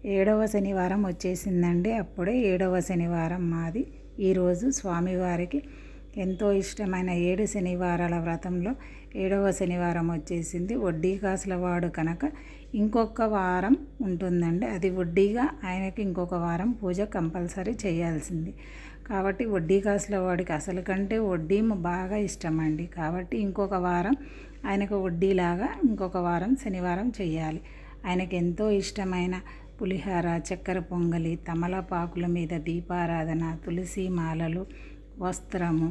ఏడవ శనివారం వచ్చేసిందండి. అప్పుడే ఏడవ శనివారం మాది. ఈరోజు స్వామివారికి ఎంతో ఇష్టమైన 7 శనివారాల వ్రతంలో ఏడవ శనివారం వచ్చేసింది. వడ్డీ కాసుల వాడు కనుక ఇంకొక వారం ఉంటుందండి. అది వడ్డీగా ఆయనకి ఇంకొక వారం పూజ కంపల్సరీ చేయాల్సింది. కాబట్టి వడ్డీ కాసుల వాడికి అసలు కంటే వడ్డీ బాగా ఇష్టమండి. కాబట్టి ఇంకొక వారం ఆయనకు వడ్డీలాగా ఇంకొక వారం శనివారం చేయాలి. ఆయనకి ఎంతో ఇష్టమైన పులిహార, చక్కెర పొంగలి, తమలపాకుల మీద దీపారాధన, తులసి మాలలు, వస్త్రము,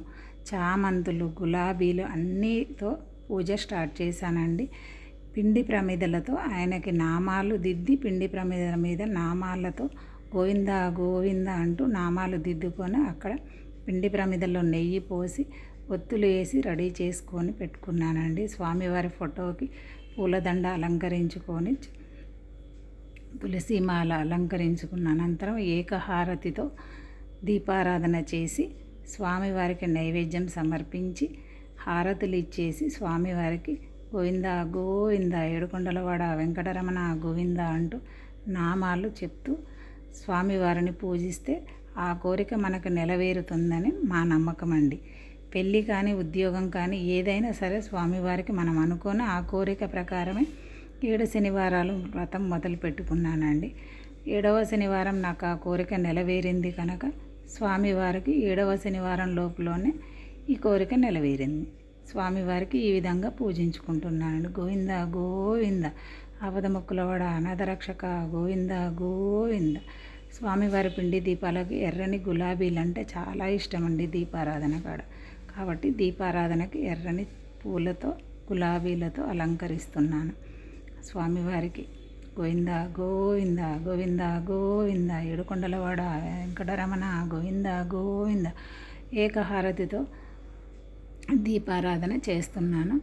చామంతులు, గులాబీలు అన్నీతో పూజ స్టార్ట్ చేశానండి. పిండి ప్రమిదలతో ఆయనకి నామాలు దిద్ది, పిండి ప్రమిదల మీద నామాలతో గోవింద గోవింద అంటూ నామాలు దిద్దుకొని అక్కడ పిండి ప్రమిదల్లో నెయ్యి పోసి ఒత్తులు వేసి రెడీ చేసుకొని పెట్టుకున్నానండి. స్వామివారి ఫోటోకి పూలదండ అలంకరించుకొని తులసి మాల అలంకరించుకున్న అనంతరం ఏకహారతితో దీపారాధన చేసి స్వామివారికి నైవేద్యం సమర్పించి హారతులు ఇచ్చేసి స్వామివారికి గోవింద గోవింద ఏడుకొండలవాడ వెంకటరమణ గోవింద అంటూ నామాలు చెప్తూ స్వామివారిని పూజిస్తే ఆ కోరిక మనకు నెరవేరుతుందని మా నమ్మకం అండి. పెళ్ళి కానీ ఉద్యోగం కానీ ఏదైనా సరే స్వామివారికి మనం అనుకున్న ఆ కోరిక ప్రకారమే 7 శనివారాలు వ్రతం మొదలు పెట్టుకున్నానండి. 7వ శనివారం నాకు ఆ కోరిక నెరవేరింది కనుక స్వామివారికి 7వ శనివారం లోపులోనే ఈ కోరిక నెరవేరింది. స్వామివారికి ఈ విధంగా పూజించుకుంటున్నానండి. గోవింద గోవింద ఆపదముక్కులవాడ అనాథరక్షక గోవింద గోవింద. స్వామివారి పిండి దీపాలకి ఎర్రని గులాబీలు అంటే చాలా ఇష్టం అండి దీపారాధన కాడ. కాబట్టి దీపారాధనకి ఎర్రని పూలతో గులాబీలతో అలంకరిస్తున్నాను. స్వామివారికి గోవింద గోవింద గోవింద గోవింద ఏడుకొండలవాడ వెంకటరమణ గోవింద గోవింద ఏకహారతితో దీపారాధన చేస్తున్నాను.